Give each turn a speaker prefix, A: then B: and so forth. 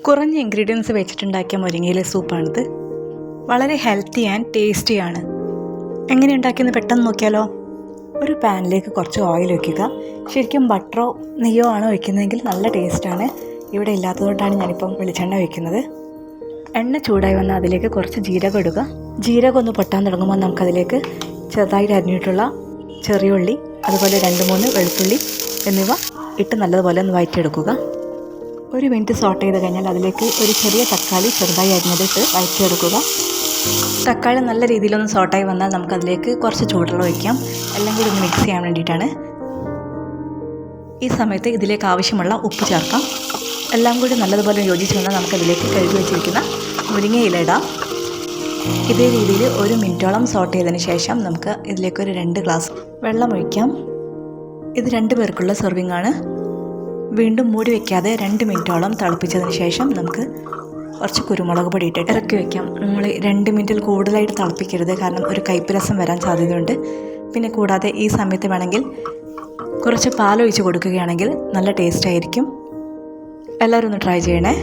A: കുറഞ്ഞ ഇൻഗ്രീഡിയൻസ് വെച്ചിട്ടുണ്ടാക്കിയ മുരിങ്ങയില സൂപ്പാണിത്. വളരെ ഹെൽത്തി ആൻഡ് ടേസ്റ്റിയാണ്. എങ്ങനെ ഉണ്ടാക്കിയെന്ന് പെട്ടെന്ന് നോക്കിയാലോ. ഒരു പാനിലേക്ക് കുറച്ച് ഓയിൽ വയ്ക്കുക. ശരിക്കും ബട്ടറോ നെയ്യോ ആണ് വയ്ക്കുന്നതെങ്കിൽ നല്ല ടേസ്റ്റാണ്. ഇവിടെ ഇല്ലാത്തതുകൊണ്ടാണ് ഞാനിപ്പം വെളിച്ചെണ്ണ വയ്ക്കുന്നത്. എണ്ണ ചൂടായി വന്നാൽ അതിലേക്ക് കുറച്ച് ജീരകം ഇടുക. ജീരകം ഒന്ന് പൊട്ടാൻ തുടങ്ങുമ്പോൾ നമുക്കതിലേക്ക് ചെറുതായിട്ട് അരിഞ്ഞിട്ടുള്ള ചെറിയ ഉള്ളി, അതുപോലെ 2-3 വെളുത്തുള്ളി എന്നിവ ഇട്ട് നല്ലതുപോലെ ഒന്ന് വഴറ്റിയെടുക്കുക. 1 മിനിറ്റ് സോട്ട് ചെയ്ത് കഴിഞ്ഞാൽ അതിലേക്ക് ഒരു ചെറിയ തക്കാളി ചെറുതായി അരിഞ്ഞതിട്ട് വഴറ്റിയെടുക്കുക. തക്കാളി നല്ല രീതിയിലൊന്ന് സോട്ടായി വന്നാൽ നമുക്കതിലേക്ക് കുറച്ച് ചൂടുവെള്ളം ഒഴിക്കാം. എല്ലാം കൂടി ഒന്ന് മിക്സ് ചെയ്യാൻ വേണ്ടിയിട്ടാണ്. ഈ സമയത്ത് ഇതിലേക്ക് ആവശ്യമുള്ള ഉപ്പ് ചേർക്കാം. എല്ലാം കൂടി നല്ലതുപോലെ യോജിച്ച് വന്നാൽ നമുക്കതിലേക്ക് കഴുകി വെച്ചിരിക്കുന്ന മുരിങ്ങയില ഇടാം. ഇതേ രീതിയിൽ 1 മിനിറ്റോളം സോട്ട് ചെയ്തതിന് ശേഷം നമുക്ക് ഇതിലേക്ക് ഒരു 2 ഗ്ലാസ് വെള്ളം ഒഴിക്കാം. ഇത് 2 പേർക്കുള്ള സെർവിങ് ആണ്. വീണ്ടും മൂടി വയ്ക്കാതെ 2 മിനിറ്റോളം തിളപ്പിച്ചതിന് ശേഷം നമുക്ക് കുറച്ച് കുരുമുളക് പൊടി ഇട്ടിട്ട് ഇറക്കി വയ്ക്കാം. നമ്മൾ 2 മിനിറ്റിൽ കൂടുതലായിട്ട് തിളപ്പിക്കരുത്, കാരണം ഒരു കയ്പ്പ് രസം വരാൻ സാധ്യതയുണ്ട്. പിന്നെ കൂടാതെ ഈ സമയത്ത് വേണമെങ്കിൽ കുറച്ച് പാലൊഴിച്ച് കൊടുക്കുകയാണെങ്കിൽ നല്ല ടേസ്റ്റ് ആയിരിക്കും. എല്ലാവരും ഒന്ന് ട്രൈ ചെയ്യണേ.